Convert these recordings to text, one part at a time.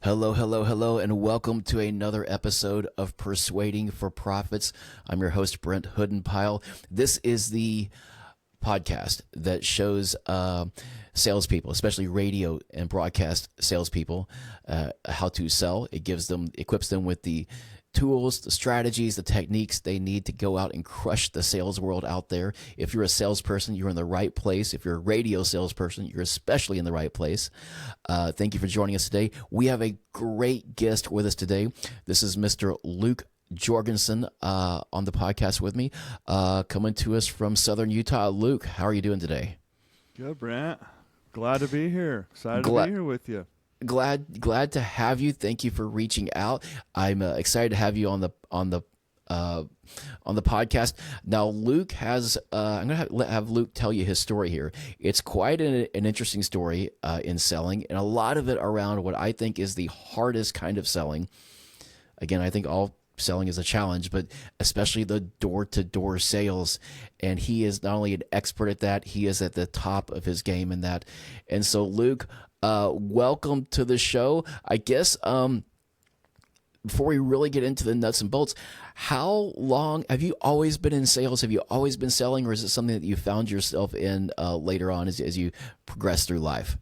Hello, hello, hello, and welcome to another episode of Persuading for Profits. I'm your host, Brent Hoodenpile. This is the podcast that shows salespeople, especially radio and broadcast salespeople, how to sell. It equips them with the tools, the strategies, the techniques they need to go out and crush the sales world out there. If you're a salesperson, you're in the right place. If you're a radio salesperson, you're especially in the right place. Thank you for joining us today. We have a great guest with us today. This is Mr. Luke Jorgenson on the podcast with me, coming to us from Southern Utah. Luke, how are you doing today? Good, Brent. Glad to be here. Excited to be here with you. Glad to have you. Thank you for reaching out. I'm excited to have you on the podcast. Now, Luke has. I'm going to have Luke tell you his story here. It's quite an interesting story in selling, and a lot of it around what I think is the hardest kind of selling. Again, I think all selling is a challenge, but especially the door-to-door sales. And he is not only an expert at that, he is at the top of his game in that. And so, Luke, welcome to the show. I guess before we really get into the nuts and bolts, how long have you always been in sales? Have you always been selling, or is it something that you found yourself in later on as you progress through life?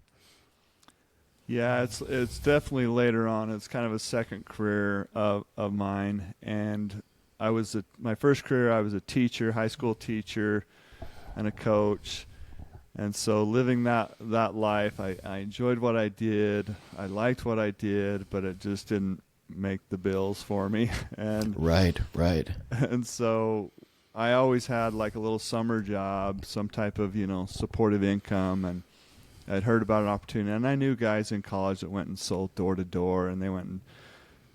Yeah, it's definitely later on. It's kind of a second career of mine, and my first career. I was a teacher, high school teacher, and a coach. And so living that life, I enjoyed what I did. I liked what I did, but it just didn't make the bills for me. And Right. And so I always had like a little summer job, some type of, supportive income. And I'd heard about an opportunity. And I knew guys in college that went and sold door to door, and they went and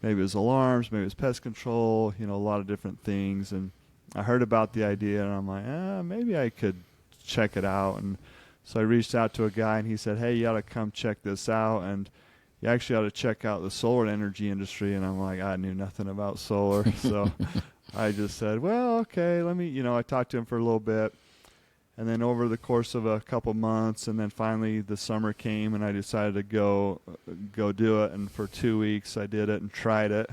maybe it was alarms, maybe it was pest control, a lot of different things. And I heard about the idea, and I'm like, maybe I could check it out. And so I reached out to a guy, and he said, hey, you ought to come check this out, and you actually ought to check out the solar energy industry. And I'm like, I knew nothing about solar. So I just said, well, okay, let me, I talked to him for a little bit. And then over the course of a couple months, and then finally the summer came, and I decided to go do it. And for 2 weeks I did it and tried it.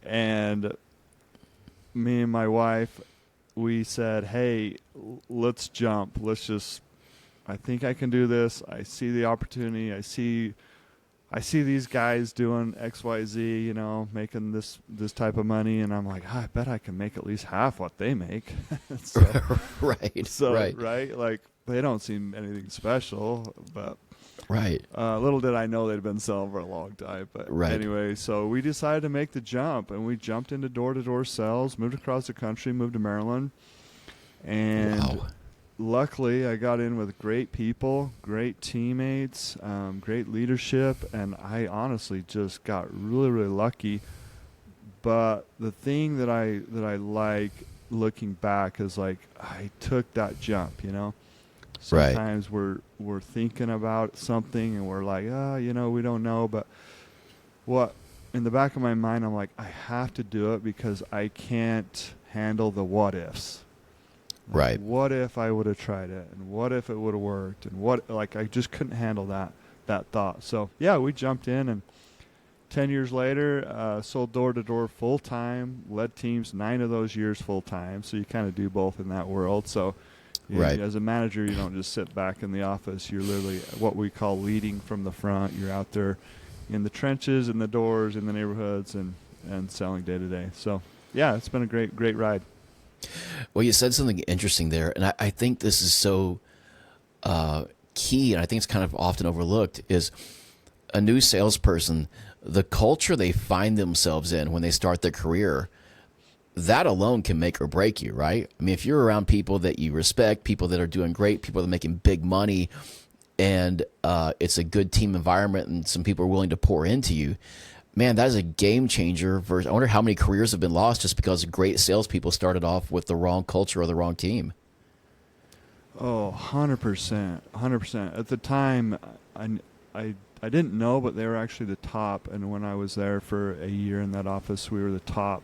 And me and my wife, we said, hey, let's jump. I think I can do this. I see the opportunity. I see these guys doing XYZ, making this type of money. And I'm like, I bet I can make at least half what they make. Right. Like, they don't seem anything special, but Right. Little did I know they'd been selling for a long time. But Anyway, so we decided to make the jump, and we jumped into door-to-door sales, moved across the country, moved to Maryland. And Wow. Luckily, I got in with great people, great teammates, great leadership, and I honestly just got really, really lucky. But the thing that I like looking back is like I took that jump, Sometimes we're thinking about something and we're like, we don't know. But what in the back of my mind, I'm like, I have to do it because I can't handle the what ifs. Right. What if I would have tried it, and what if it would have worked, and I just couldn't handle that thought. So yeah, we jumped in, and 10 years later, sold door to door full time, led teams 9 of those years full time. So you kind of do both in that world. So as a manager, you don't just sit back in the office. You're literally what we call leading from the front. You're out there in the trenches, in the doors, in the neighborhoods, and selling day to day. So yeah, it's been a great ride. Well, you said something interesting there, and I think this is so key, and I think it's kind of often overlooked, is a new salesperson, the culture they find themselves in when they start their career, that alone can make or break you, right? I mean, if you're around people that you respect, people that are doing great, people that are making big money, and it's a good team environment and some people are willing to pour into you, man, that is a game changer. I wonder how many careers have been lost just because great salespeople started off with the wrong culture or the wrong team. Oh, 100%. 100%. At the time, I didn't know, but they were actually the top. And when I was there for a year in that office, we were the top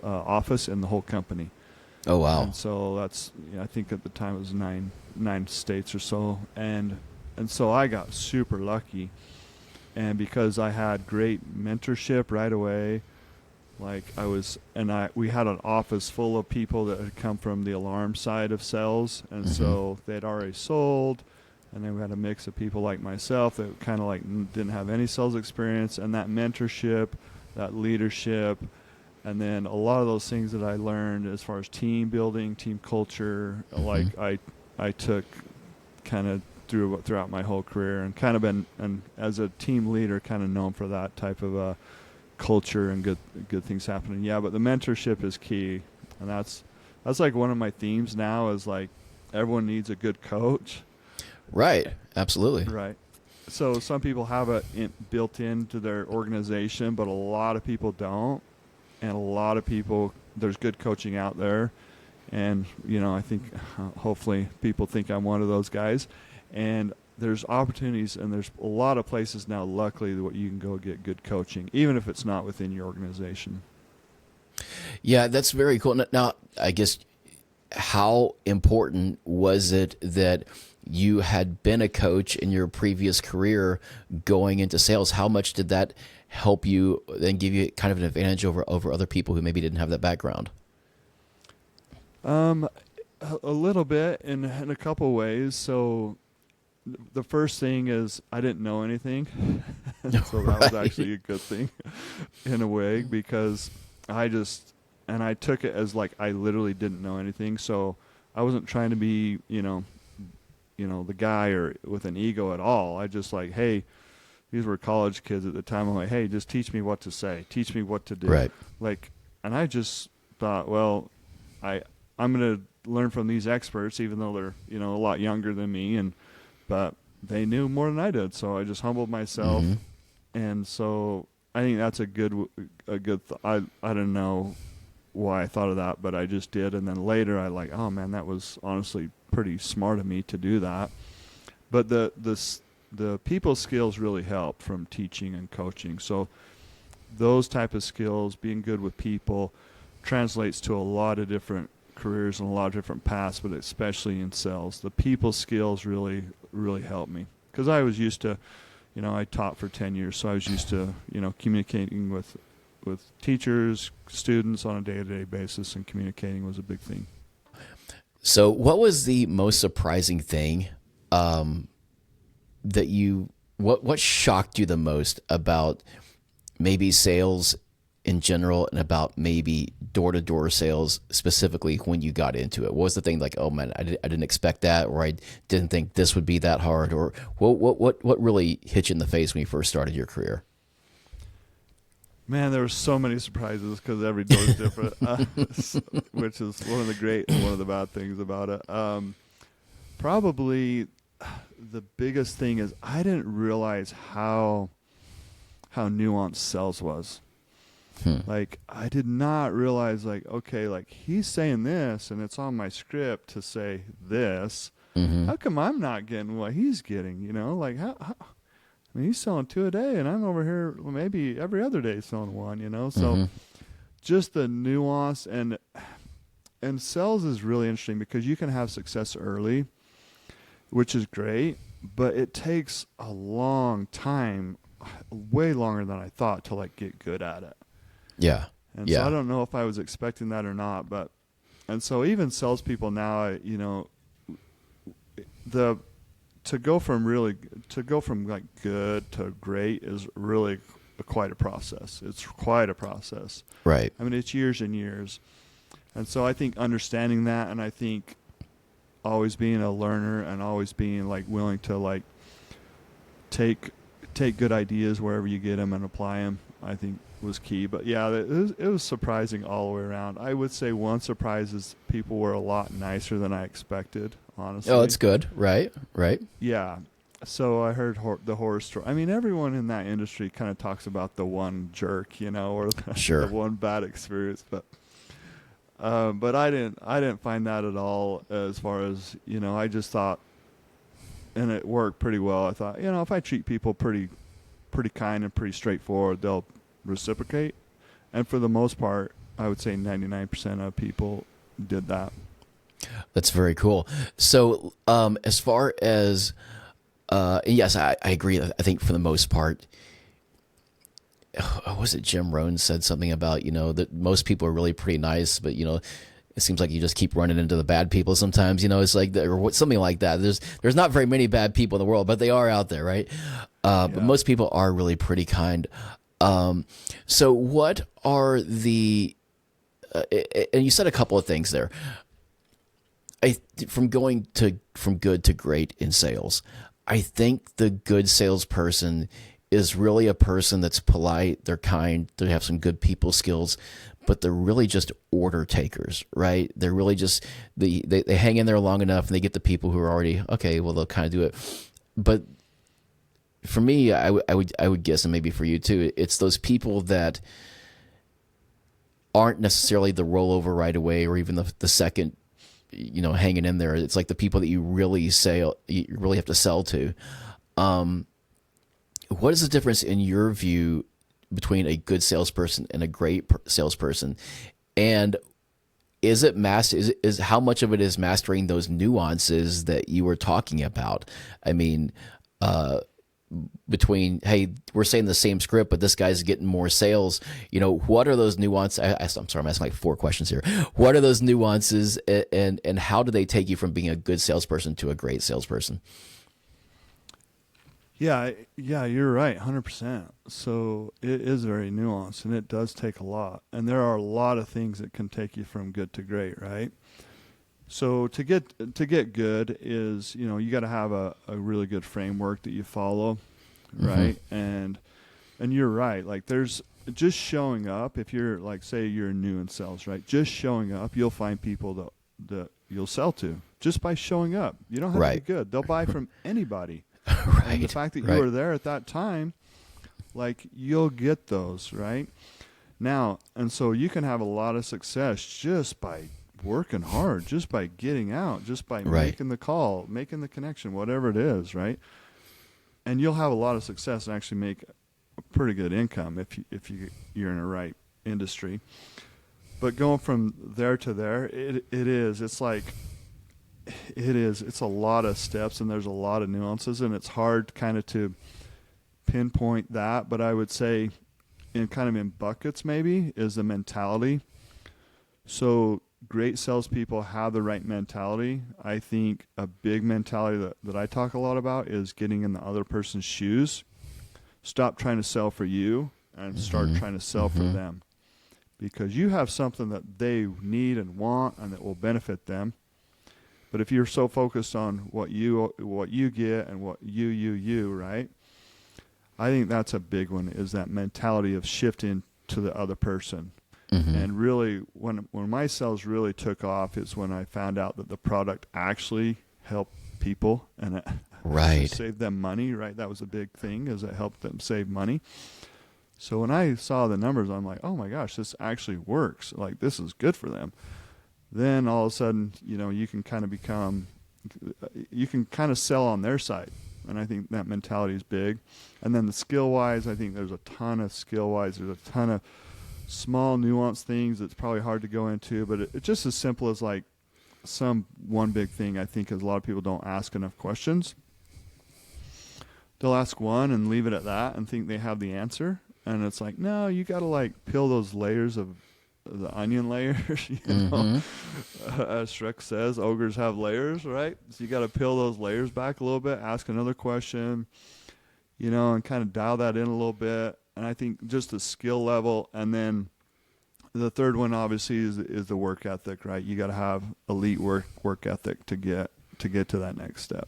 office in the whole company. Oh, wow. And so that's, I think at the time it was nine states or so. And so I got super lucky. And because I had great mentorship right away, like we had an office full of people that had come from the alarm side of sales, and so they'd already sold, and then we had a mix of people like myself that kind of like didn't have any sales experience, and that mentorship, that leadership, and then a lot of those things that I learned as far as team building, team culture, like I took kind of throughout my whole career, and kind of been, and as a team leader, kind of known for that type of culture and good things happening. Yeah, but the mentorship is key, and that's like one of my themes now is like everyone needs a good coach. Right. Absolutely. Right. So some people have it built into their organization, but a lot of people don't, and a lot of people, there's good coaching out there, and I think hopefully people think I'm one of those guys, and there's opportunities, and there's a lot of places now, luckily, that you can go get good coaching, even if it's not within your organization. Yeah, that's very cool. Now, I guess, how important was it that you had been a coach in your previous career going into sales? How much did that help you and give you kind of an advantage over other people who maybe didn't have that background? A little bit in a couple ways. So the first thing is I didn't know anything. So that was actually a good thing in a way, because I took it as like I literally didn't know anything. So I wasn't trying to be, the guy or with an ego at all. I just like, hey, these were college kids at the time. I'm like, hey, just teach me what to say. Teach me what to do. Right. Like, and I just thought, well, I'm going to learn from these experts, even though they're, a lot younger than me, but they knew more than I did. So I just humbled myself. And so I think that's I don't know why I thought of that, but I just did. And then later I like, oh man, that was honestly pretty smart of me to do that. But the people skills really helped from teaching and coaching. So those type of skills, being good with people, translates to a lot of different careers and a lot of different paths, but especially in sales. The people skills really, really helped me, because I was used to, I taught for 10 years, so I was used to, communicating with teachers, students on a day-to-day basis, and communicating was a big thing. So what was the most surprising thing what shocked you the most about maybe sales in general, and about maybe door-to-door sales specifically when you got into it? What was the thing like, oh man, I didn't expect that, or I didn't think this would be that hard, or what really hit you in the face when you first started your career? Man, there were so many surprises because every door is different, which is one of the great and one of the bad things about it. Probably the biggest thing is I didn't realize how nuanced sales was. Like, I did not realize, like, okay, like he's saying this and it's on my script to say this. How come I'm not getting what he's getting? Like how I mean, he's selling 2 a day, and I'm over here maybe every other day selling 1, So just the nuance, and sales is really interesting because you can have success early, which is great, but it takes a long time, way longer than I thought, to like get good at it. Yeah. And so I don't know if I was expecting that or not, and so even salespeople now, to go from like good to great is really quite a process. It's quite a process. Right. I mean, it's years and years. And so I think understanding that, and I think always being a learner and always being like willing to like take good ideas wherever you get them and apply them, I think was key. But yeah, it was surprising all the way around. I would say one surprise is people were a lot nicer than I expected, honestly. Oh, that's good. Right. Yeah. So I heard the horror story. I mean, everyone in that industry kind of talks about the one jerk, or the one bad experience. But I didn't find that at all. As far as I just thought, and it worked pretty well. I thought, if I treat people pretty kind and pretty straightforward, they'll reciprocate. And for the most part, I would say 99% of people did that. That's very cool. So as far as And yes, I agree. I think for the most part, was it Jim Rohn said something about, that most people are really pretty nice, but, it seems like you just keep running into the bad people sometimes, it's like, or something like that. There's not very many bad people in the world, but they are out there, right? But most people are really pretty kind. So what are and you said a couple of things there. From good to great in sales, I think the good salesperson is really a person that's polite, they're kind, they have some good people skills, but they're really just order takers, right? They're really just, they hang in there long enough and they get the people who are already, okay, well, they'll kind of do it. But for me, I would guess, and maybe for you too, it's those people that aren't necessarily the rollover right away or even the second, hanging in there. It's like the people that you really have to sell to. What is the difference in your view between a good salesperson and a great salesperson? And is it is how much of it is mastering those nuances that you were talking about? I mean, between, hey, we're saying the same script, but this guy's getting more sales. What are those nuances? I'm sorry, I'm asking like 4 questions here. What are those nuances, and how do they take you from being a good salesperson to a great salesperson? Yeah, you're right, 100%. So it is very nuanced, and it does take a lot. And there are a lot of things that can take you from good to great, right? So to get good is, you got to have a really good framework that you follow, right? And you're right. Like there's just showing up. If you're like, say you're new in sales, right? Just showing up, you'll find people that you'll sell to just by showing up. You don't have to be good. They'll buy from anybody. Right. And the fact that you were there at that time, like you'll get those, right? Now, and so you can have a lot of success just by working hard, just by getting out, just by making the call, making the connection, whatever it is, right? And you'll have a lot of success and actually make a pretty good income if you're in the right industry. But going from there to there, it's a lot of steps, and there's a lot of nuances, and it's hard kind of to pinpoint that. But I would say in buckets maybe is the mentality. So great salespeople have the right mentality. I think a big mentality that I talk a lot about is getting in the other person's shoes. Stop trying to sell for you and start trying to sell for them, because you have something that they need and want and that will benefit them. But if you're so focused on what you get and what you, right? I think that's a big one, is that mentality of shifting to the other person. And really, when my sales really took off is when I found out that the product actually helped people and it saved them money, right? That was a big thing, is it helped them save money. So when I saw the numbers, I'm like, oh my gosh, this actually works. Like, this is good for them. Then all of a sudden, you can kind of sell on their side. And I think that mentality is big. And then the skill-wise, I think there's a ton of skill-wise. There's a ton of small nuanced things that's probably hard to go into. But it's just as simple as like one big thing I think is a lot of people don't ask enough questions. They'll ask one and leave it at that and think they have the answer. And it's like, no, you got to like peel those layers of the onion layers, know. As Shrek says, ogres have layers, right? So you got to peel those layers back a little bit, ask another question, and kind of dial that in a little bit. And I think just the skill level, and then the third one obviously is the work ethic, right? You got to have elite work ethic to get to that next step.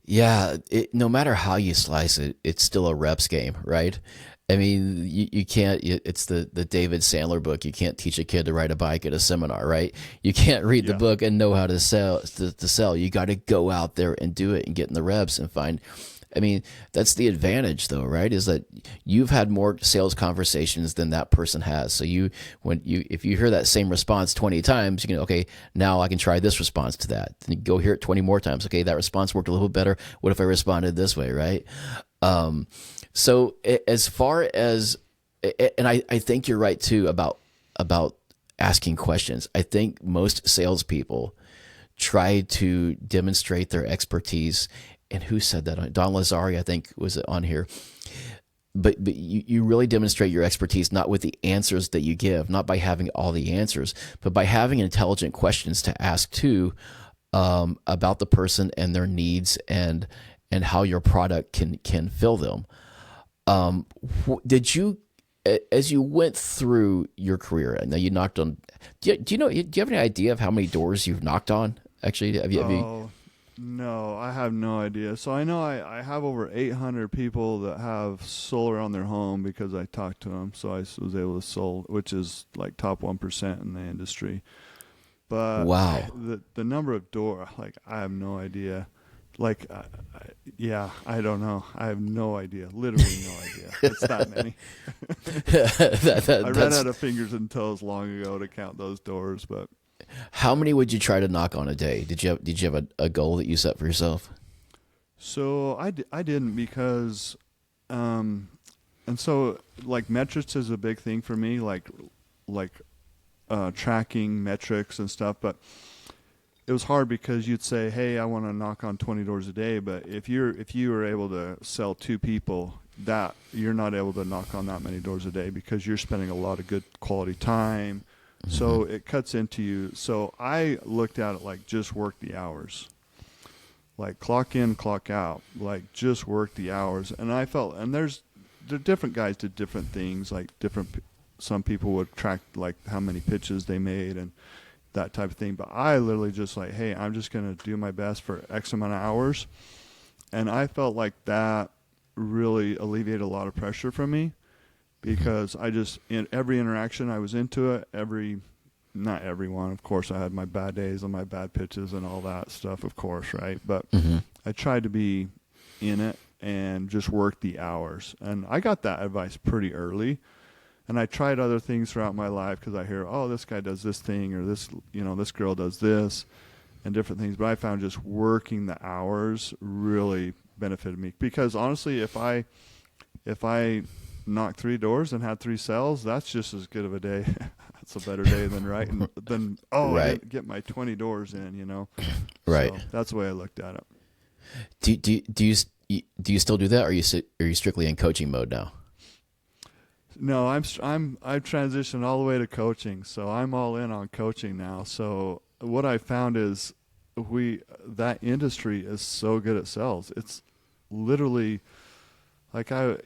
Yeah, no matter how you slice it, it's still a reps game, right? I mean, you can't, it's the David Sandler book. You can't teach a kid to ride a bike at a seminar, right? You can't read the book and know how to sell. You got to go out there and do it and get in the reps and find. I mean, that's the advantage though, right? Is that you've had more sales conversations than that person has. So if you hear that same response 20 times, you can, okay, now I can try this response to that. Then you go hear it 20 more times. Okay, that response worked a little better. What if I responded this way, right? So as far as, and I think you're right too about asking questions. I think most salespeople try to demonstrate their expertise and who said that? Don Lazari, I think, was on here. But you really demonstrate your expertise not with the answers that you give, not by having all the answers, but by having intelligent questions to ask too, about the person and their needs and how your product can fill them. Did you, as you went through your career, and now you knocked on, do you have any idea of how many doors you've knocked on? Actually, have you? No, I have no idea. So I know I have over 800 people that have solar on their home because I talked to them. So I was able to sell, which is like top 1% in the industry. But wow, the number of door, like I have no idea. Like, I don't know. I have no idea. Literally no idea. It's that many. I ran out of fingers and toes long ago to count those doors, but. How many would you try to knock on a day? Did you have a goal that you set for yourself? So I didn't because, and so like metrics is a big thing for me, like tracking metrics and stuff. But it was hard because you'd say, hey, I want to knock on 20 doors a day, but if you were able to sell 2 people, that you're not able to knock on that many doors a day because you're spending a lot of good quality time. So it cuts into you. So I looked at it like just work the hours, like clock in, clock out, like just work the hours. And I felt, and the different guys did different things, like some people would track like how many pitches they made and that type of thing. But I literally just like, hey, I'm just going to do my best for X amount of hours. And I felt like that really alleviated a lot of pressure from me. Because in every interaction I was into it, not everyone, of course, I had my bad days and my bad pitches and all that stuff, of course, right? But I tried to be in it and just work the hours. And I got that advice pretty early. And I tried other things throughout my life because I hear, oh, this guy does this thing or this girl does this and different things. But I found just working the hours really benefited me. Because honestly, if I knocked 3 doors and had 3 sales, that's just as good of a day. That's a better day than I didn't get my 20 doors in, Right. So that's the way I looked at it. Do you still do that, or are you strictly in coaching mode now? No, I've transitioned all the way to coaching, so I'm all in on coaching now. So what I found is that industry is so good at sales. It's literally like I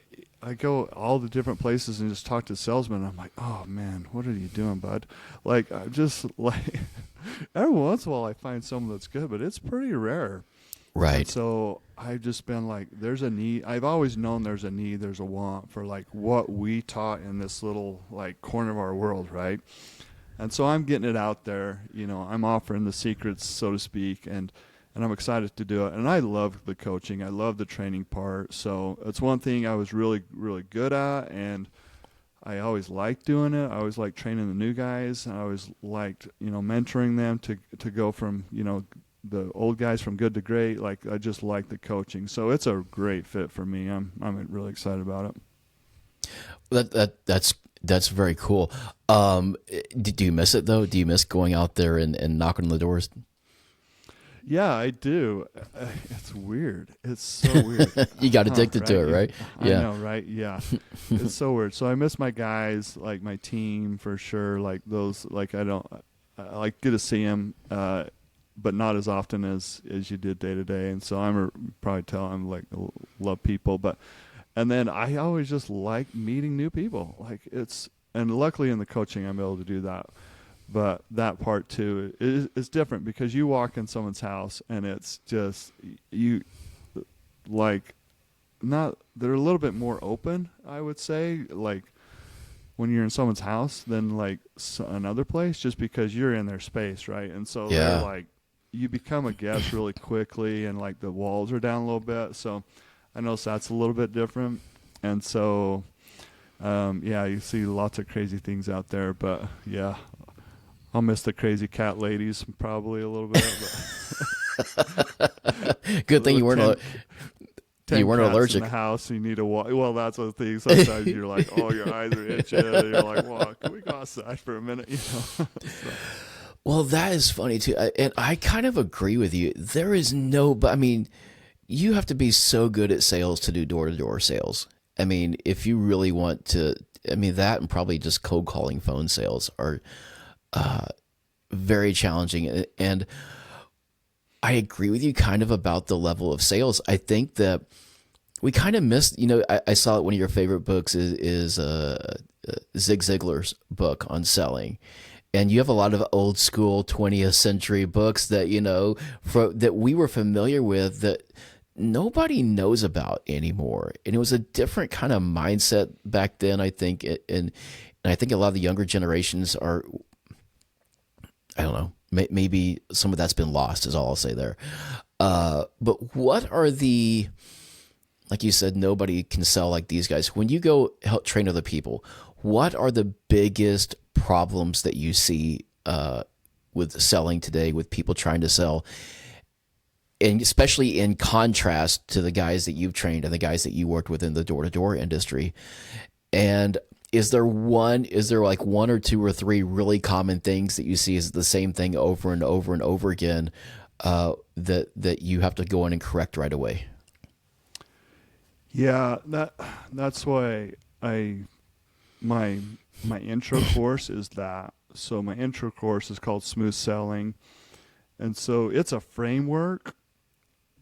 go all the different places and just talk to salesmen. I'm like, oh man, what are you doing, bud? Like, I'm just like, every once in a while I find someone that's good, but it's pretty rare. Right. And so I've just been like, there's a need. I've always known there's a need, there's a want for like what we taught in this little like corner of our world, right? And so I'm getting it out there. I'm offering the secrets, so to speak, and I'm excited to do it. And I love the coaching. I love the training part. So it's one thing I was really, really good at, and I always liked doing it. I always liked training the new guys. I always liked, mentoring them to go from, the old guys from good to great. Like, I just like the coaching. So it's a great fit for me. I'm really excited about it. That's very cool. Do you miss it though? Do you miss going out there and knocking on the doors? Yeah, I do. It's weird. It's so weird. You got addicted to it, right? Yeah. I know, right? Yeah. It's so weird. So I miss my guys, like my team for sure. Like those, like I like good to see them, but not as often as you did day to day. And so I'm like love people, and then I always just like meeting new people. Like and luckily in the coaching I'm able to do that. But that part too is different because you walk in someone's house and it's just they're a little bit more open, I would say, like when you're in someone's house than like another place, just because you're in their space, right? And so they're like, you become a guest really quickly, and like the walls are down a little bit. So I notice that's a little bit different, and so you see lots of crazy things out there, but yeah. I'll miss the crazy cat ladies probably a little bit. Good thing you weren't allergic. In the house, you need to walk. Well, that's the thing. Sometimes you're like, oh, your eyes are itching. And you're like, well, can we go outside for a minute? So. Well, that is funny too, and I kind of agree with you. There is but I mean, you have to be so good at sales to do door-to-door sales. I mean, if you really want to, I mean, that and probably just cold calling phone sales are very challenging. And I agree with you kind of about the level of sales. I think that we kind of missed, I saw it. One of your favorite books is Zig Ziglar's book on selling. And you have a lot of old school 20th century books that, that we were familiar with that nobody knows about anymore. And it was a different kind of mindset back then, I think. And I think a lot of the younger generations are, I don't know, maybe some of that's been lost is all I'll say there. But what are like you said, nobody can sell like these guys. When you go help train other people, what are the biggest problems that you see with selling today, with people trying to sell, and especially in contrast to the guys that you've trained and the guys that you worked with in the door-to-door industry? And is there like one or two or three really common things that you see is the same thing over and over and over again that you have to go in and correct right away? Yeah, that's why my intro course is that. So my intro course is called Smooth Selling, and so it's a framework.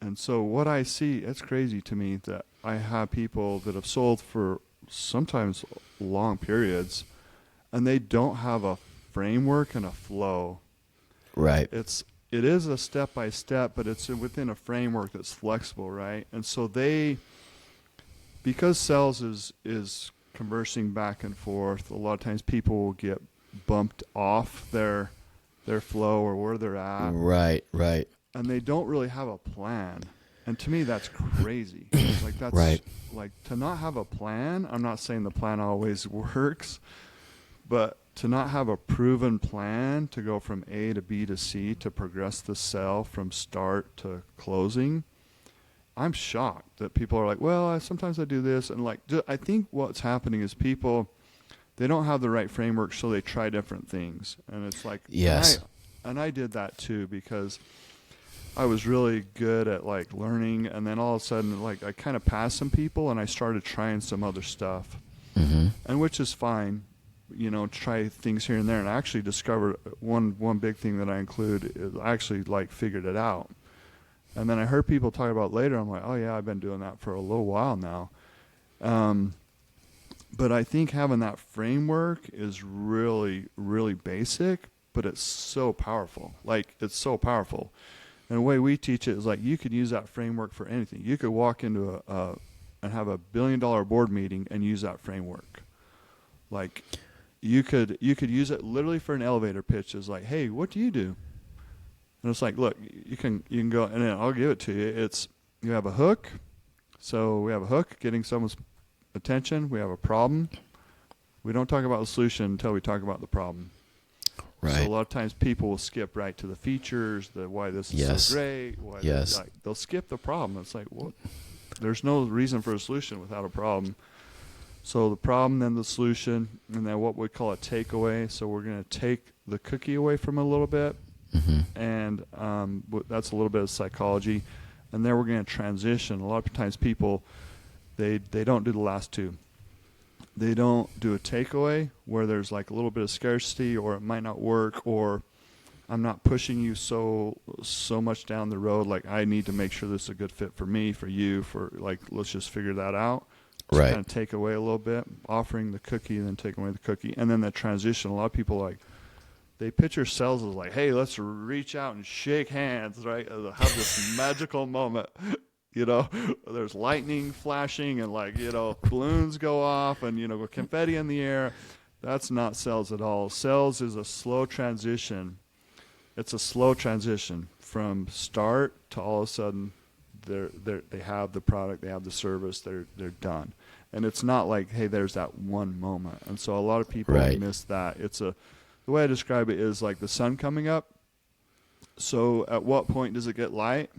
And so what I see, it's crazy to me that I have people that have sold for sometimes long periods, and they don't have a framework and a flow. Right. It is a step by step, but it's within a framework that's flexible, right? And so because sales is conversing back and forth, a lot of times people will get bumped off their flow or where they're at. Right. And they don't really have a plan. And to me, that's crazy. Like that's right. Like to not have a plan. I'm not saying the plan always works, but to not have a proven plan to go from A to B to C to progress the sale from start to closing, I'm shocked that people are like, well, sometimes I do this. And like, I think what's happening is people, they don't have the right framework, so they try different things. And it's like, yes. And I did that too, because I was really good at like learning, and then all of a sudden, like I kind of passed some people, and I started trying some other stuff, and which is fine, try things here and there. And I actually discovered one big thing that I include is I actually like figured it out, and then I heard people talk about it later. I'm like, oh yeah, I've been doing that for a little while now. But I think having that framework is really, really basic, but it's so powerful. Like it's so powerful. And the way we teach it is like you could use that framework for anything. You could walk into and have $1 billion board meeting and use that framework. Like you could use it literally for an elevator pitch. It's like, hey, what do you do? And it's like, look, you can go, and then I'll give it to you. You have a hook. So we have a hook, getting someone's attention. We have a problem. We don't talk about the solution until we talk about the problem. Right. So a lot of times people will skip right to the features, why this is so great. Why they'll skip the problem. It's like, well, there's no reason for a solution without a problem. So the problem, then the solution, and then what we call a takeaway. So we're going to take the cookie away from a little bit, and that's a little bit of psychology. And then we're going to transition. A lot of times people, they don't do the last two. They don't do a takeaway where there's like a little bit of scarcity, or it might not work, or I'm not pushing you so much down the road. Like I need to make sure this is a good fit for me, for you, for like, let's just figure that out. So right. Kind of take away a little bit, offering the cookie and then taking away the cookie. And then the transition, a lot of people they picture sales as like, hey, let's reach out and shake hands, right? Have this magical moment. There's lightning flashing and balloons go off and, confetti in the air. That's not sales at all. Sales is a slow transition. It's a slow transition from start to all of a sudden they have the product, they have the service, they're done. And it's not like, hey, there's that one moment. And so a lot of people miss that. The way I describe it is like the sun coming up. So at what point does it get light?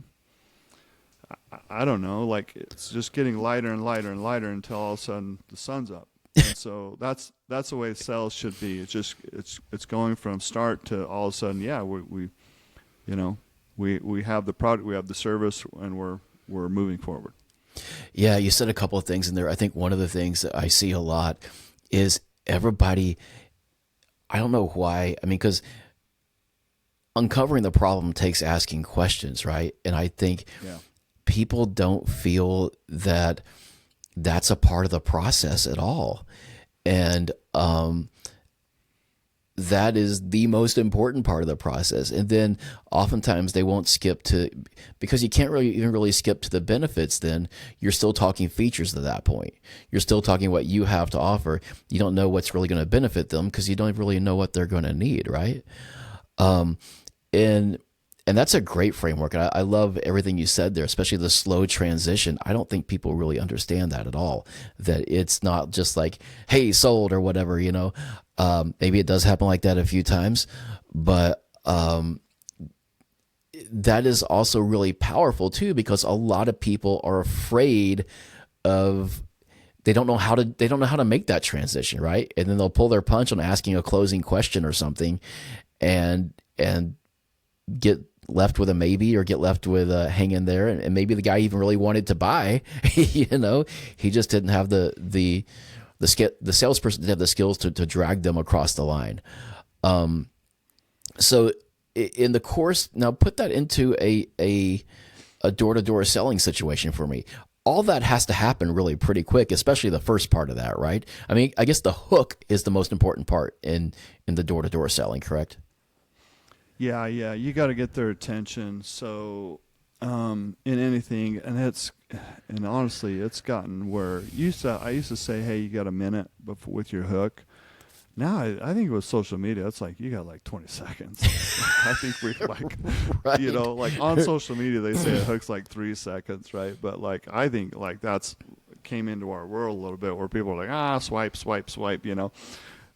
I don't know, like it's just getting lighter and lighter and lighter until all of a sudden the sun's up. And so that's the way sales should be. It's going from start to all of a sudden, yeah, we have the product, we have the service, and we're we're moving forward. Yeah, you said a couple of things in there. I think one of the things that I see a lot is everybody, I don't know why. I mean, because uncovering the problem takes asking questions, right? And I think people don't feel that that's a part of the process at all. And that is the most important part of the process. And then oftentimes they won't skip to, because you can't really skip to the benefits, then you're still talking features at that point. You're still talking what you have to offer. You don't know what's really going to benefit them because you don't really know what they're going to need, right? And that's a great framework. And I love everything you said there, especially the slow transition. I don't think people really understand that at all, that it's not just like, hey, sold or whatever, you know. Maybe it does happen like that a few times, but that is also really powerful too, because a lot of people are afraid of, they don't know how to make that transition, right? And then they'll pull their punch on asking a closing question or something, and get left with a maybe, or get left with a hang in there. And maybe the guy even really wanted to buy, you know, he just didn't have the salesperson didn't have the skills to drag them across the line. So in the course, now put that into a door-to-door selling situation for me. All that has to happen really pretty quick, especially the first part of that, right? I mean, I guess the hook is the most important part in the door-to-door selling, correct? Yeah, you got to get their attention. So in anything, and honestly, it's gotten where I used to say, hey, you got a minute with your hook. Now I think with social media, it's like you got like 20 seconds. I think we like, right. You know, like on social media they say a hook's like 3 seconds, right? But like I think like that's came into our world a little bit where people are like swipe, you know.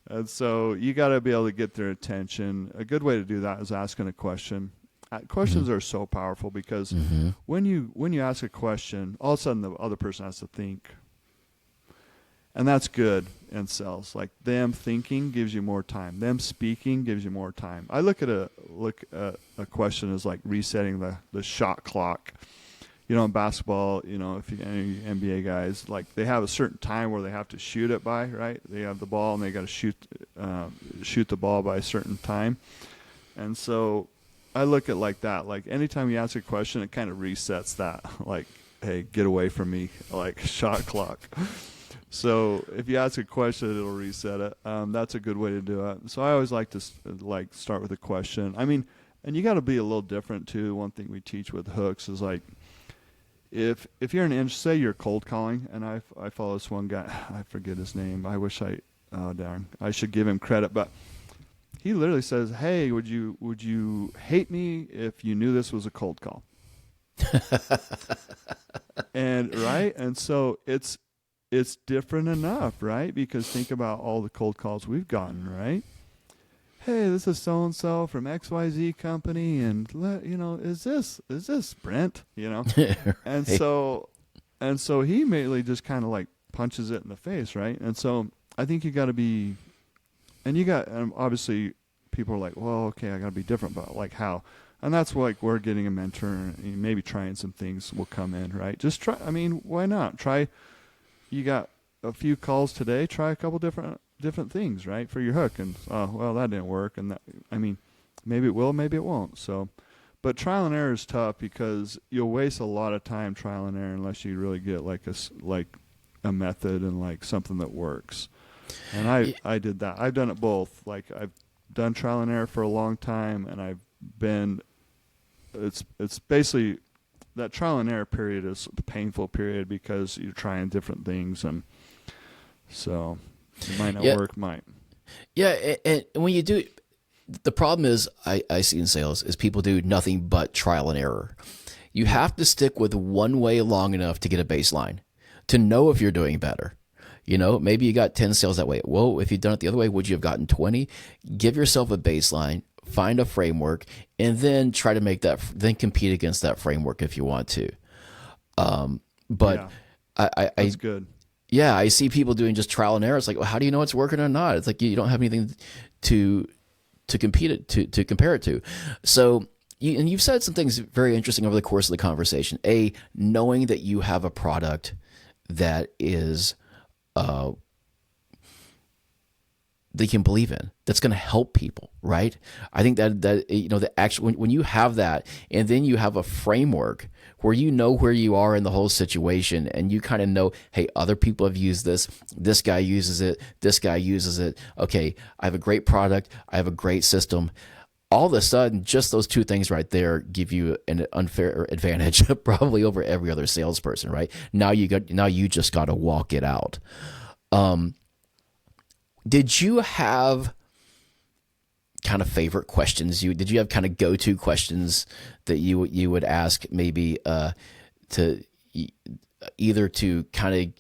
And so you got to be able to get their attention. A good way to do that is asking a question. Questions are so powerful because when you ask a question, all of a sudden the other person has to think. And that's good in sales. Like them thinking gives you more time. Them speaking gives you more time. I look at a question as like resetting the shot clock. You know, in basketball, you know, if you any NBA guys, like they have a certain time where they have to shoot it by, right? They have the ball and they got to shoot the ball by a certain time. And so I look at like that. Like anytime you ask a question, it kind of resets that. Like, hey, get away from me, like shot clock. So if you ask a question, it'll reset it. That's a good way to do it. So I always like to start with a question. I mean, and you got to be a little different too. One thing we teach with hooks is like, if you're say you're cold calling, and I follow this one guy, I forget his name. I wish I should give him credit, but he literally says, "Hey, would you hate me if you knew this was a cold call?" And so it's different enough, right? Because think about all the cold calls we've gotten, right? Hey, this is so and so from XYZ company, and you know, is this Brent? You know, and so he immediately just kind of like punches it in the face, right? And so I think you got to be, and obviously people are like, well, okay, I got to be different, but like how? And that's like we're getting a mentor, and maybe trying some things will come in, right? Just try. I mean, why not try? You got a few calls today. Try a couple different things, right, for your hook, and well, that didn't work, and that, I mean, maybe it will, maybe it won't. So, but trial and error is tough because you'll waste a lot of time trial and error unless you really get like a method and like something that works. And I did that. I've done it both. Like I've done trial and error for a long time, and it's basically that trial and error period is the painful period because you're trying different things, and so. It might not work, might. Yeah, and when you do, the problem is I see in sales is people do nothing but trial and error. You have to stick with one way long enough to get a baseline, to know if you're doing better. You know, maybe you got 10 sales that way. Well, if you'd done it the other way, would you have gotten 20? Give yourself a baseline, find a framework, and then try to then compete against that framework if you want to. But yeah, that's good. Yeah, I see people doing just trial and error. It's like, well, how do you know it's working or not? It's like you don't have anything to compare it to. So you've said some things very interesting over the course of the conversation. Knowing that you have a product that is they can believe in, that's going to help people, right? I think that the actual when you have that, and then you have a framework where you know where you are in the whole situation, and you kind of know, hey, other people have used this. This guy uses it. This guy uses it. Okay, I have a great product. I have a great system. All of a sudden, just those two things right there give you an unfair advantage, probably over every other salesperson, right? Now you just got to walk it out. Did you have kind of favorite questions? Did you have kind of go-to questions that you would ask, maybe to either to kind of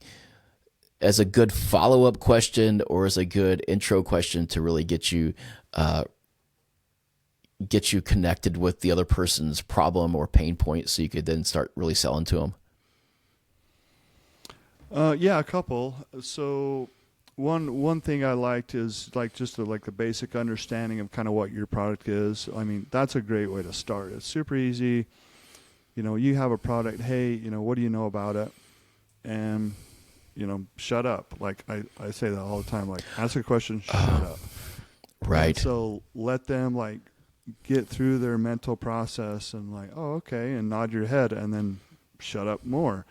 as a good follow-up question or as a good intro question to really get you connected with the other person's problem or pain point, so you could then start really selling to them? Yeah, a couple. So one thing I liked is like just the basic understanding of kind of what your product is. I mean, that's a great way to start. It's super easy. You have a product. Hey, what do you know about it? And shut up. Like I say that all the time. Like, ask a question, shut up. Right. And so let them like get through their mental process and like, oh, okay, and nod your head and then shut up more,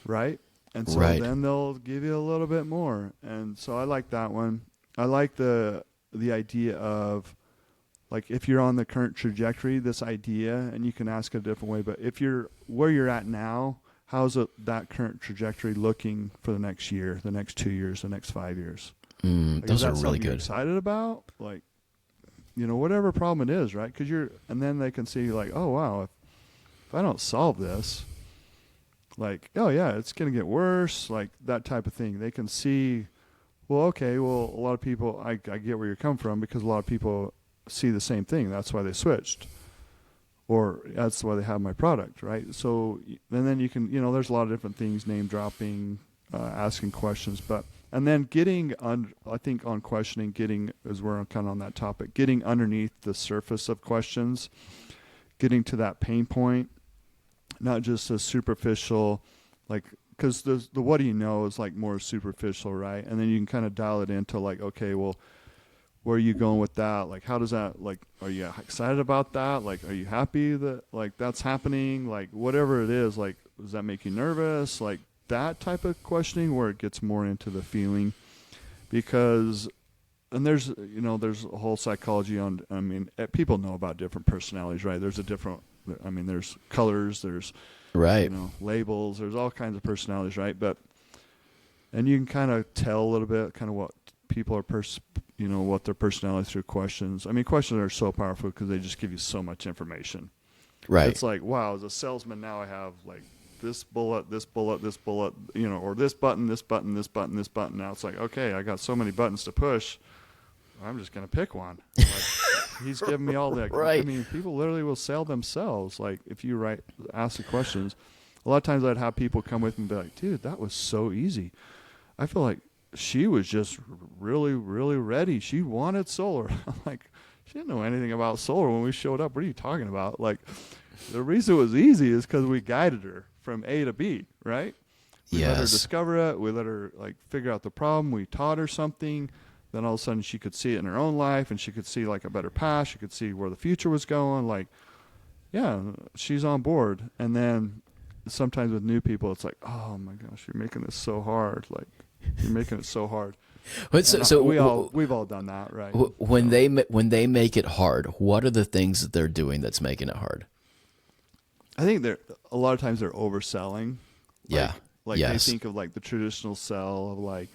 right? And so then they'll give you a little bit more. And so I like that one. I like the idea of like, if you're on the current trajectory, this idea, and you can ask it a different way, but if you're where you're at now, how's that current trajectory looking for the next year, the next 2 years, the next 5 years? Like, those are really good. good. Excited about like, whatever problem it is, right? And then they can see like, oh wow, if I don't solve this, like, oh yeah, it's going to get worse, like that type of thing. They can see, well, okay, a lot of people, I get where you're coming from, because a lot of people see the same thing. That's why they switched, or that's why they have my product, right? So, and then you can, there's a lot of different things, name dropping, asking questions, and then I think on questioning, as we're kind of on that topic, getting underneath the surface of questions, getting to that pain point, not just a superficial, like, because the what do you know is like more superficial, right? And then you can kind of dial it into like, okay, well, where are you going with that? Like, how does that, like, are you excited about that? Like, are you happy that like that's happening? Like, whatever it is, like, does that make you nervous? Like that type of questioning where it gets more into the feeling, because, and there's a whole psychology on, I mean, people know about different personalities, right? There's there's colors, there's labels, there's all kinds of personalities, right? And you can kind of tell a little bit kind of what people are what their personality through questions. I mean, questions are so powerful because they just give you so much information. Right. It's like, wow, as a salesman now I have like this bullet, or this button, this button, this button, this button. Now it's like, okay, I got so many buttons to push, I'm just going to pick one. Like, he's giving me all that. Right. I mean, people literally will sell themselves. Like, if you ask the questions, a lot of times I'd have people come with me and be like, dude, that was so easy. I feel like she was just really, really ready. She wanted solar. I'm like, she didn't know anything about solar when we showed up. What are you talking about? Like, the reason it was easy is because we guided her from A to B, right? We let her discover it. We let her like figure out the problem. We taught her something. Then all of a sudden she could see it in her own life, and she could see like a better path. She could see where the future was going. Like, yeah, she's on board. And then sometimes with new people, it's like, oh my gosh, you're making this so hard. Like, you're making it so hard. We've all done that, right? When they make it hard, what are the things that they're doing that's making it hard? I think a lot of times they're overselling. Like yes. They think of like the traditional sell of like,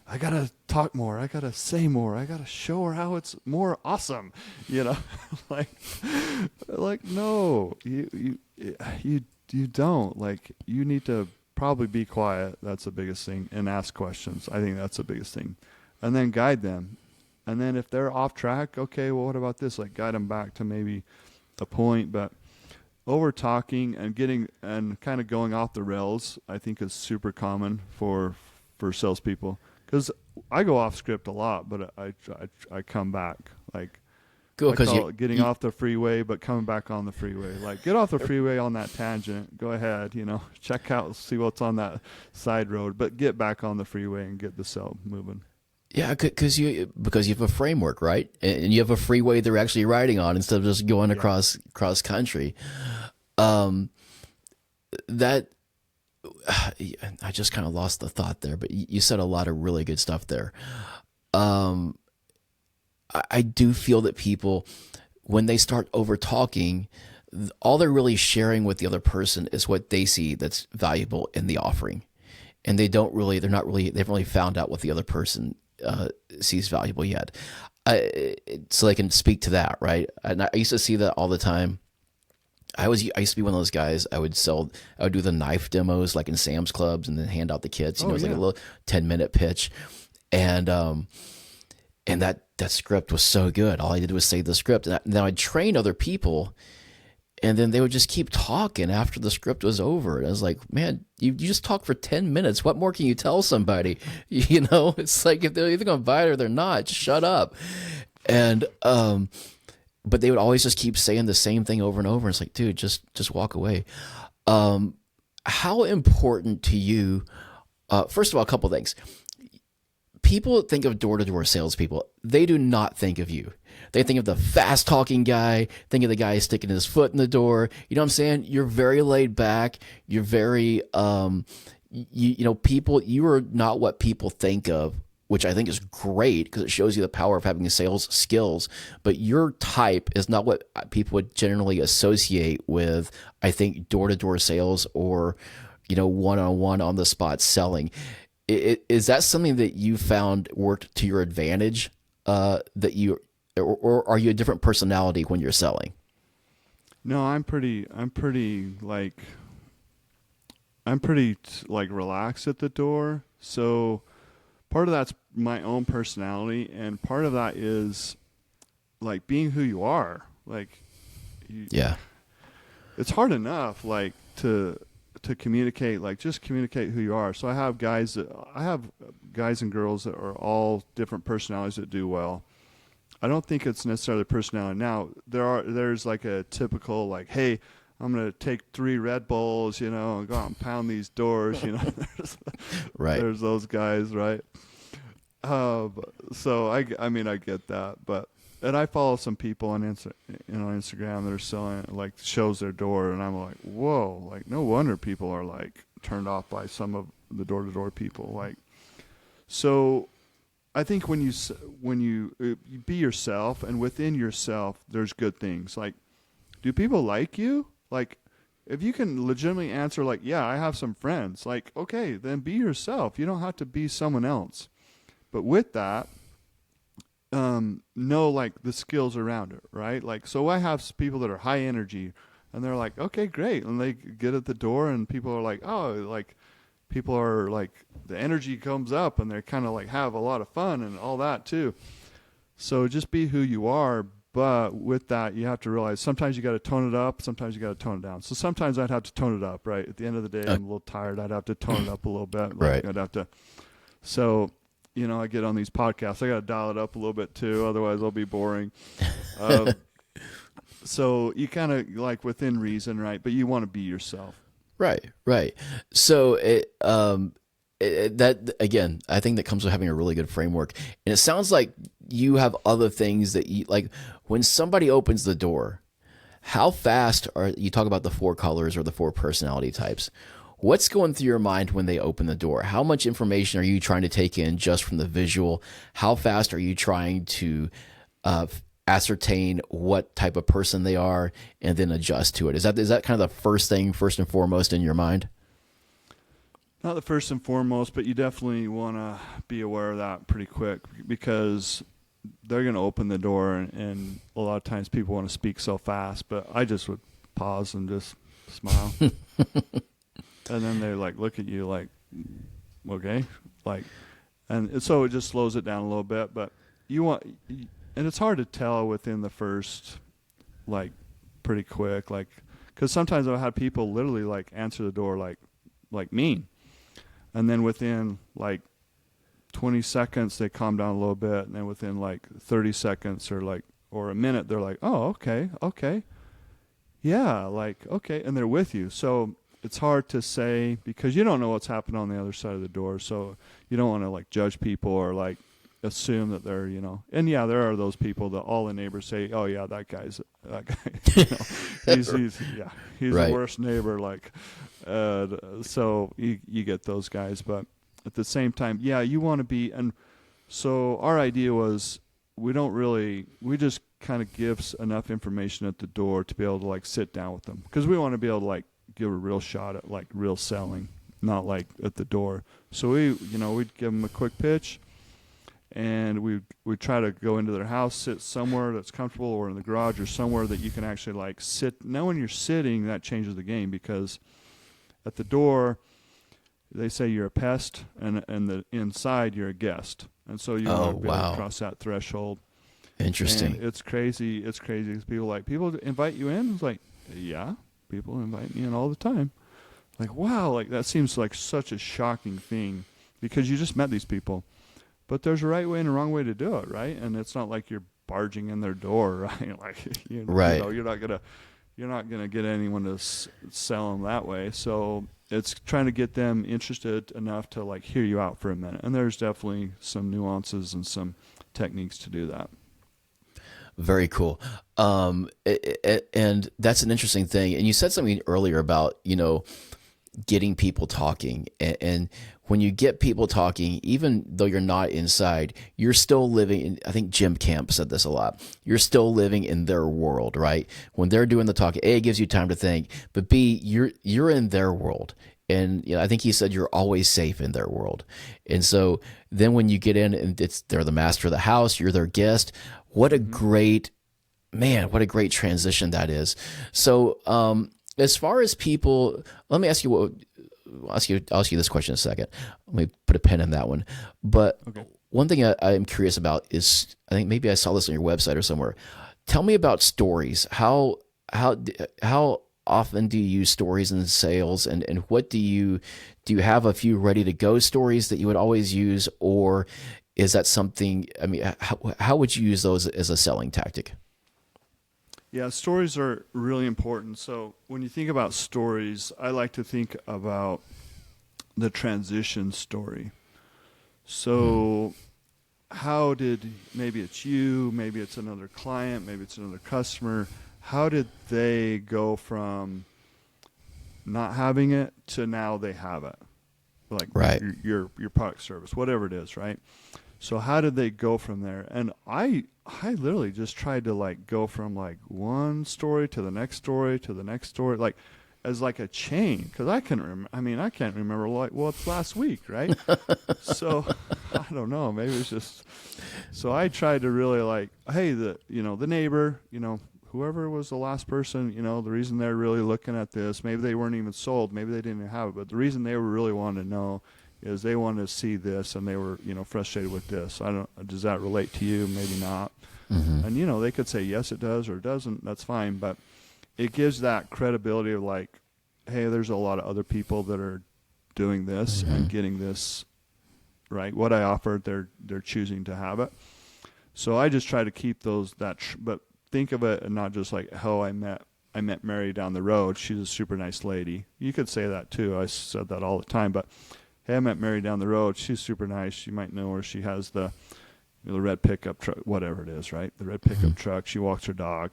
I gotta talk more, I gotta say more, I gotta show her how it's more awesome, like no, you don't. Like, you need to probably be quiet. That's the biggest thing, and ask questions. I think that's the biggest thing, and then guide them. And then if they're off track, okay, well, what about this? Like, guide them back to maybe a point. But over talking and kind of going off the rails, I think is super common for salespeople. Because I go off script a lot, but I come back. Like, Cool, I because call it getting off the freeway, but coming back on the freeway. Like, get off the freeway on that tangent. Go ahead, check out, see what's on that side road, but get back on the freeway and get the cell moving. Yeah, because you have a framework, right? And you have a freeway they're actually riding on instead of just going across country. That I just kind of lost the thought there, but you said a lot of really good stuff there. I do feel that people, when they start over talking, all they're really sharing with the other person is what they see that's valuable in the offering, and they haven't really found out what the other person sees valuable yet. So they can speak to that, right? And I used to see that all the time. I used to be one of those guys. I would do the knife demos like in Sam's Clubs and then hand out the kits. It was like a little 10-minute pitch, and that script was so good. All I did was say the script, and then I'd train other people, and then they would just keep talking after the script was over. And I was like, man, you just talked for 10 minutes. What more can you tell somebody? It's like if they're either going to buy it or they're not, just shut up. And but they would always just keep saying the same thing over and over. It's like, dude, just walk away. How important to you? First of all, a couple things. People think of door-to-door salespeople. They do not think of you. They think of the fast-talking guy, think of the guy sticking his foot in the door. You know what I'm saying? You're very laid back. You're very, you are not what people think of, which I think is great because it shows you the power of having sales skills. But your type is not what people would generally associate with, I think, door-to-door sales or, one-on-one on-the-spot selling. Is that something that you found worked to your advantage? Or are you a different personality when you're selling? No, I'm pretty relaxed at the door. So part of that's my own personality, and part of that is like being who you are. It's hard enough to communicate, just communicate who you are. So I have guys and girls that are all different personalities that do well. I don't think it's necessarily personality. Now there's like a typical hey, I'm going to take 3 Red Bulls, and go out and pound these doors, Right. There's those guys, right? So I get that, and I follow some people on Instagram that are selling, shows their door, and I'm like, whoa, no wonder people are turned off by some of the door-to-door people. So I think when you be yourself, and within yourself, there's good things. Do people like you? If you can legitimately answer, yeah, I have some friends. Okay, then be yourself. You don't have to be someone else. But with that, know the skills around it, right? So I have people that are high energy, and they're like, okay, great, and they get at the door, and people are like, oh, people are the energy comes up, and they're kind of have a lot of fun and all that too. So just be who you are, but with that, you have to realize sometimes you got to tone it up, sometimes you got to tone it down. So sometimes I'd have to tone it up, right? At the end of the day, I'm a little tired. I'd have to tone it up a little bit. Right. I'd have to. So. I get on these podcasts. I got to dial it up a little bit too, otherwise I'll be boring. So you kind of within reason, right? But you want to be yourself. Right. So that again, I think that comes with having a really good framework. And it sounds like you have other things that you when somebody opens the door. How fast are you talk about the 4 colors or the 4 personality types? What's going through your mind when they open the door? How much information are you trying to take in just from the visual? How fast are you trying to ascertain what type of person they are and then adjust to it? Is that kind of the first and foremost in your mind? Not the first and foremost, but you definitely want to be aware of that pretty quick, because they're going to open the door, and a lot of times people want to speak so fast, but I just would pause and just smile. And then they look at you okay, and so it just slows it down a little bit. But and it's hard to tell within the first, pretty quick, because sometimes I've had people literally answer the door mean, and then within 20 seconds they calm down a little bit, and then within 30 seconds they're or a minute, they're like, oh, okay. Yeah, like, okay. And they're with you. So it's hard to say because you don't know what's happening on the other side of the door. So you don't want to like judge people or like assume that they're, and yeah, there are those people that all the neighbors say, oh yeah, that guy, he's Right. the worst neighbor. Like, so you get those guys, but at the same time, yeah, you want to be, and so our idea was we just kind of gives enough information at the door to be able to like sit down with them because we want to be able to like give a real shot at like real selling, not like at the door. So we'd give them a quick pitch and we'd try to go into their house, sit somewhere that's comfortable or in the garage or somewhere that you can actually like sit. Now when you're sitting, that changes the game because at the door, they say you're a pest and the inside you're a guest. And so you want to be able to cross that threshold. Interesting. And it's crazy. It's crazy. People invite you in. It's like, yeah, people invite me in all the time. Like, wow, like that seems like such a shocking thing because you just met these people. But there's a right way and a wrong way to do it, right? And it's not like you're barging in their door, right? Like, right. You're not gonna get anyone to sell them that way. So it's trying to get them interested enough to like hear you out for a minute. And there's definitely some nuances and some techniques to do that. Very cool. And that's an interesting thing. And you said something earlier about, getting people talking. And when you get people talking, even though you're not inside, you're still living in, I think Jim Camp said this a lot, you're still living in their world, right? When they're doing the talking, A, it gives you time to think, but B, you're in their world. And I think he said you're always safe in their world. And so then when you get in and they're the master of the house, you're their guest. What a great transition that is. So as far as people, let me ask you I'll ask you this question in a second. Let me put a pin in that one. But one thing I'm curious about is, I think maybe I saw this on your website or somewhere. Tell me about stories. How often do you use stories in sales, and what do you have a few ready to go stories that you would always use, or is that something, I mean, how would you use those as a selling tactic? Yeah, stories are really important. So when you think about stories, I like to think about the transition story. So how did, maybe it's you, maybe it's another client, maybe it's another customer, how did they go from not having it to now they have it? Like right. your product, service, whatever it is, right? So how did they go from there? And I literally just tried to like go from like one story to the next story to the next story, like as like a chain, because I can't remember like what's last week, right? So I don't know, maybe it's just. So I tried to really like, hey, the neighbor, whoever was the last person, the reason they're really looking at this, maybe they weren't even sold, maybe they didn't even have it, but the reason they were really wanting to know is they wanted to see this and they were, frustrated with this. Does that relate to you? Maybe not. Mm-hmm. And, they could say, yes, it does, or it doesn't. That's fine. But it gives that credibility of like, hey, there's a lot of other people that are doing this and getting this, right? What I offered, they're choosing to have it. So I just try to keep those, but think of it and not just like, oh, I met Mary down the road. She's a super nice lady. You could say that too. I said that all the time, but hey, I met Mary down the road. She's super nice. You might know her. She has the red pickup truck, whatever it is, right? The red pickup truck. She walks her dog.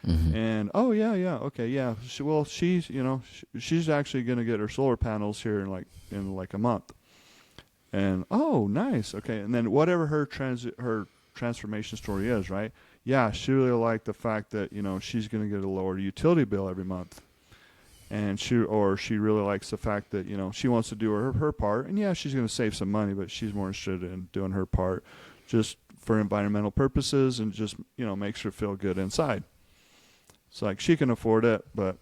Mm-hmm. And, oh, yeah, okay, yeah. She's actually going to get her solar panels here in like a month. And, oh, nice. Okay. And then whatever her transformation story is, right? Yeah, she really liked the fact that, she's going to get a lower utility bill every month. And she really likes the fact that, she wants to do her part. And yeah, she's going to save some money, but she's more interested in doing her part just for environmental purposes and just, makes her feel good inside. It's like she can afford it, but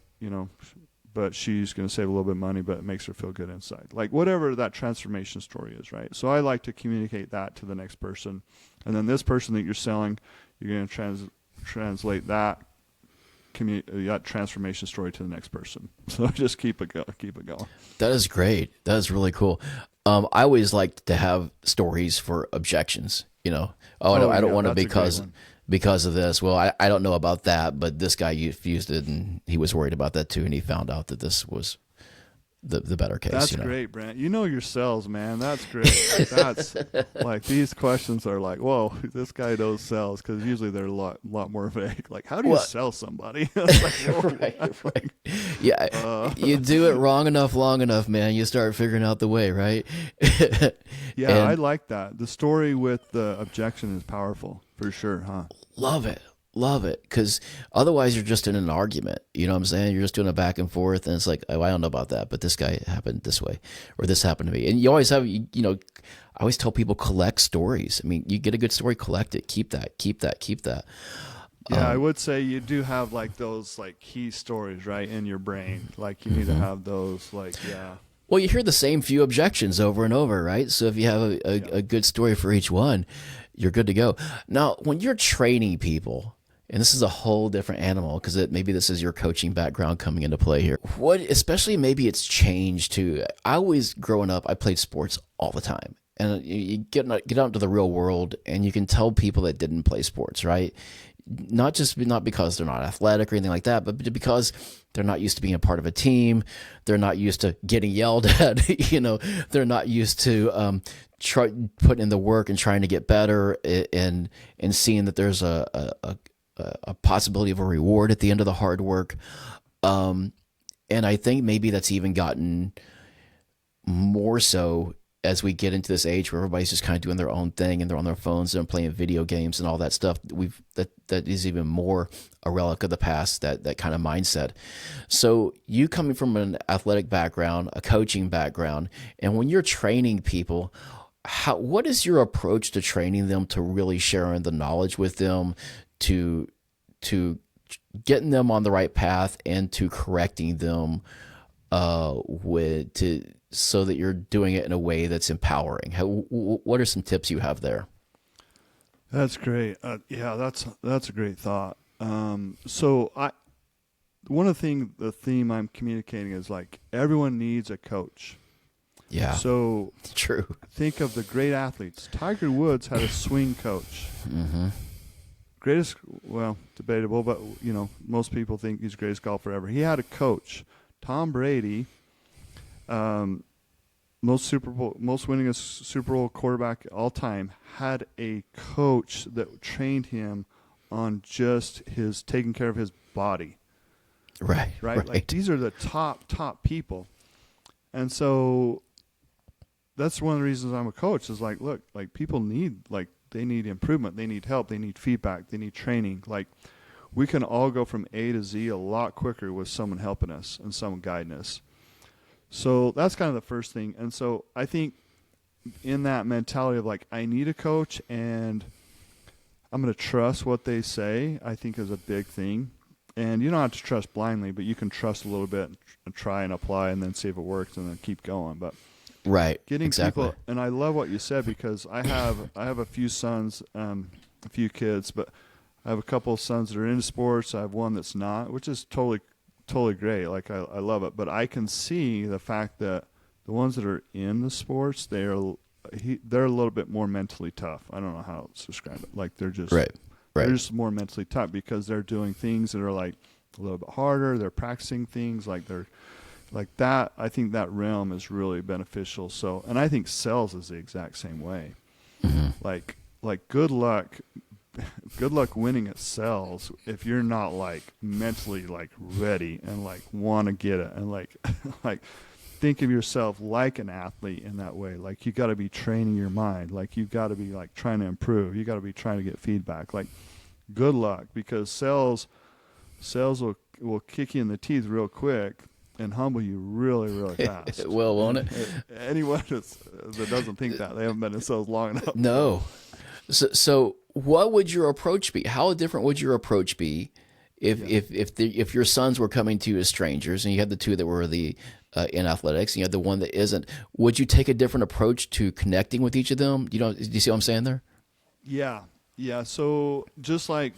she's going to save a little bit of money, but it makes her feel good inside. Like whatever that transformation story is, right? So I like to communicate that to the next person. And then this person that you're selling, you're going to translate that transformation story to the next person. So just keep it going. That is great. That is really cool. I always like to have stories for objections. I don't want to, because because of this. Well, I don't know about that, but this guy used it, and he was worried about that too, and he found out that this was the better case. That's great, Brent. You know your sales, man. That's great. That's like, these questions are like, whoa, this guy knows sales, because usually they're a lot more vague. Like, how do you sell somebody? Right. Yeah, you do it long enough, man. You start figuring out the way, right? Yeah, I like that. The story with the objection is powerful for sure, huh? Love it, because otherwise you're just in an argument. You know what I'm saying? You're just doing a back and forth, and it's like, oh, I don't know about that, but this guy happened this way, or this happened to me. And you always have, I always tell people, collect stories. I mean, you get a good story, collect it, keep that. Yeah, I would say you do have like those like key stories, right, in your brain. Like you need to have those, like, yeah. Well, you hear the same few objections over and over, right? So if you have a good story for each one, you're good to go. Now, when you're training people, and this is a whole different animal, because maybe this is your coaching background coming into play here. Especially maybe it's changed too. I always, growing up, I played sports all the time. And you get out into the real world, and you can tell people that didn't play sports, right? Not because they're not athletic or anything like that, but because they're not used to being a part of a team. They're not used to getting yelled at. They're not used to putting in the work and trying to get better, and seeing that there's a possibility of a reward at the end of the hard work. And I think maybe that's even gotten more so as we get into this age where everybody's just kind of doing their own thing, and they're on their phones and playing video games and all that stuff. That is even more a relic of the past, that kind of mindset. So you coming from an athletic background, a coaching background, and when you're training people, what is your approach to training them, to really sharing the knowledge with them, to getting them on the right path, and to correcting them so that you're doing it in a way that's empowering? What are some tips you have there? That's great. That's a great thought. So the theme I'm communicating is like, everyone needs a coach. Yeah. So it's true. Think of the great athletes. Tiger Woods had a swing coach. Mm-hmm. Greatest, well, debatable, but most people think he's the greatest golfer ever. He had a coach. Tom Brady, most winningest Super Bowl quarterback all time, had a coach that trained him on just taking care of his body. Right. Like, these are the top people. And so that's one of the reasons I'm a coach, is like, look, like, people they need improvement, they need help, they need feedback, they need training. Like, we can all go from A to Z a lot quicker with someone helping us and someone guiding us. So that's kind of the first thing. And so I think in that mentality of like, I need a coach and I'm going to trust what they say, I think is a big thing. And you don't have to trust blindly, but you can trust a little bit and try and apply, and then see if it works, and then keep going. But getting people, and I love what you said, because I have a few sons, a few kids, but I have a couple of sons that are into sports. I have one that's not, which is totally great. Like, I love it. But I can see the fact that the ones that are in the sports, they're a little bit more mentally tough. I don't know how to describe it. Like, they're just they're just more mentally tough, because they're doing things that are like a little bit harder. They're practicing things like they're like that. I think that realm is really beneficial. So, and I think sales is the exact same way. Mm-hmm. Like good luck winning at sales if you're not like mentally like ready and like want to get it, and like think of yourself like an athlete in that way. Like, you got to be training your mind. Like, you got to be like trying to improve. You got to be trying to get feedback. Like, good luck, because sales will kick you in the teeth real quick and humble you really, really fast. It will, won't it? Anyone that doesn't think that, they haven't been in sales long enough. No. So what would your approach be? How different would your approach be if your sons were coming to you as strangers, and you had the two that were in athletics, and you had the one that isn't? Would you take a different approach to connecting with each of them? Do you see what I'm saying there? Yeah. So just like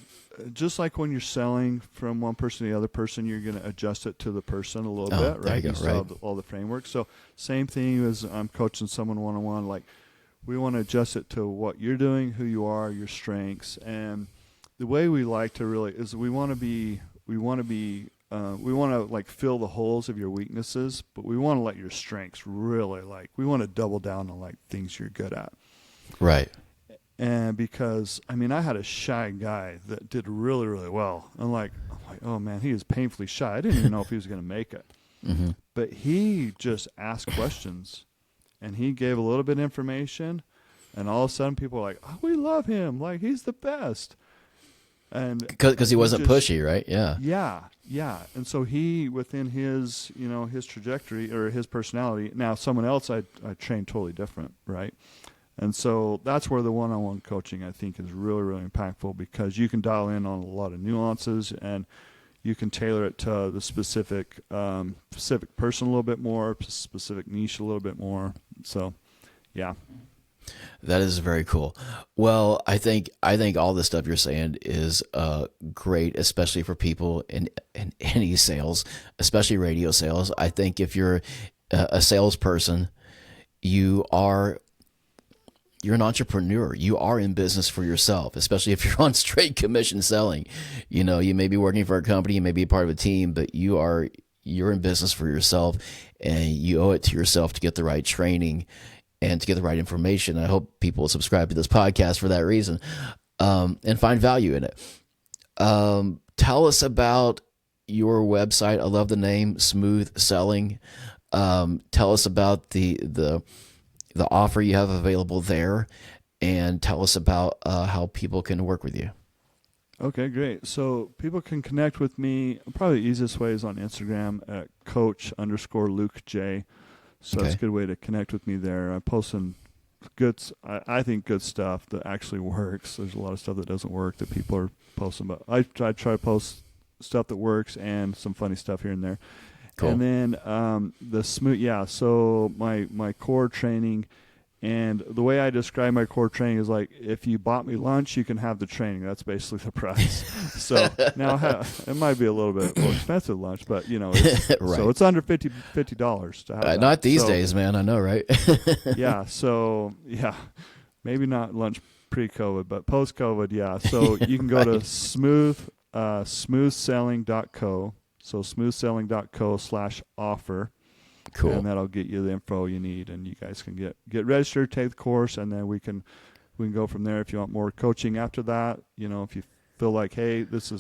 when you're selling from one person to the other person, you're going to adjust it to the person a little bit, right? You go, right. All the framework. So same thing as I'm coaching someone one-on-one. Like, we want to adjust it to what you're doing, who you are, your strengths, and the way we like to really is we want to like fill the holes of your weaknesses, but we want to let your strengths really we want to double down on like things you're good at. Right. And because, I mean, I had a shy guy that did really, really well. I'm like, oh man, he is painfully shy. I didn't even know if he was going to make it. Mm-hmm. But he just asked questions, and he gave a little bit of information, and all of a sudden people were like, oh, we love him. Like, he's the best. And because he wasn't pushy, right? Yeah. Yeah. And so he, within his, his trajectory or his personality, now someone else I trained totally different, right? And so that's where the one-on-one coaching, I think, is really, really impactful, because you can dial in on a lot of nuances, and you can tailor it to the specific person a little bit more, specific niche a little bit more. So, yeah. That is very cool. Well, I think all the stuff you're saying is great, especially for people in any sales, especially radio sales. I think if you're a salesperson, you're an entrepreneur. You are in business for yourself, especially if you're on straight commission selling. You may be working for a company, you may be part of a team, but you're in business for yourself, and you owe it to yourself to get the right training and to get the right information. I hope people will subscribe to this podcast for that reason, and find value in it. Tell us about your website. I love the name, Smooth Selling. Tell us about the offer you have available there, and tell us about how people can work with you. Okay, great. So people can connect with me. Probably the easiest way is on Instagram at Coach_Luke J. So that's a good way to connect with me there. I post some I think good stuff that actually works. There's a lot of stuff that doesn't work that people are posting, but I try to post stuff that works and some funny stuff here and there. Cool. And then the smooth, so my core training, and the way I describe my core training is like, if you bought me lunch, you can have the training. That's basically the price. So now it might be a little bit more expensive lunch, but it's, right. So it's under $50 to have that. Not these days, man. I know, right? Yeah. So maybe not lunch pre-COVID, but post-COVID, yeah. So you can go to smoothselling.co. So smoothselling.co/offer. Cool. And that'll get you the info you need, and you guys can get registered, take the course, and then we can go from there. If you want more coaching after that, if you feel like, hey, this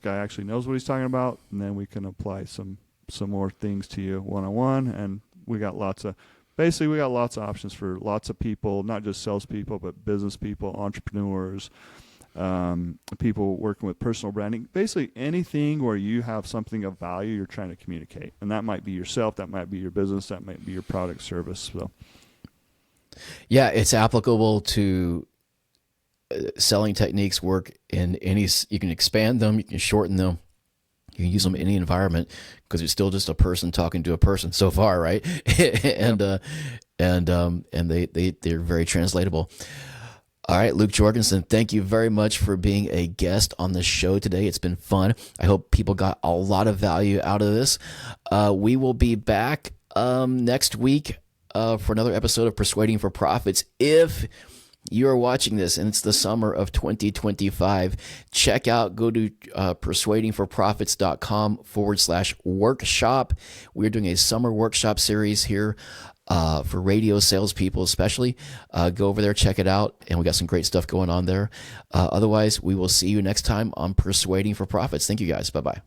guy actually knows what he's talking about, and then we can apply some more things to you one-on-one. And we got lots of options for lots of people, not just salespeople, but business people, entrepreneurs, people working with personal branding, basically anything where you have something of value you're trying to communicate. And that might be yourself, that might be your business, that might be your product, service. So, yeah, it's applicable to selling techniques. Work in any, you can expand them, you can shorten them, you can use them in any environment, because it's still just a person talking to a person so far, right? And they're very translatable. All right, Luke Jorgenson, thank you very much for being a guest on the show today. It's been fun. I hope people got a lot of value out of this. We will be back next week for another episode of Persuading for Profits. If you're watching this and it's the summer of 2025, go to persuadingforprofits.com/workshop. We're doing a summer workshop series here for radio salespeople especially. Go over there, check it out, and we got some great stuff going on there. Otherwise, we will see you next time on Persuading for Profits. Thank you guys. Bye-bye.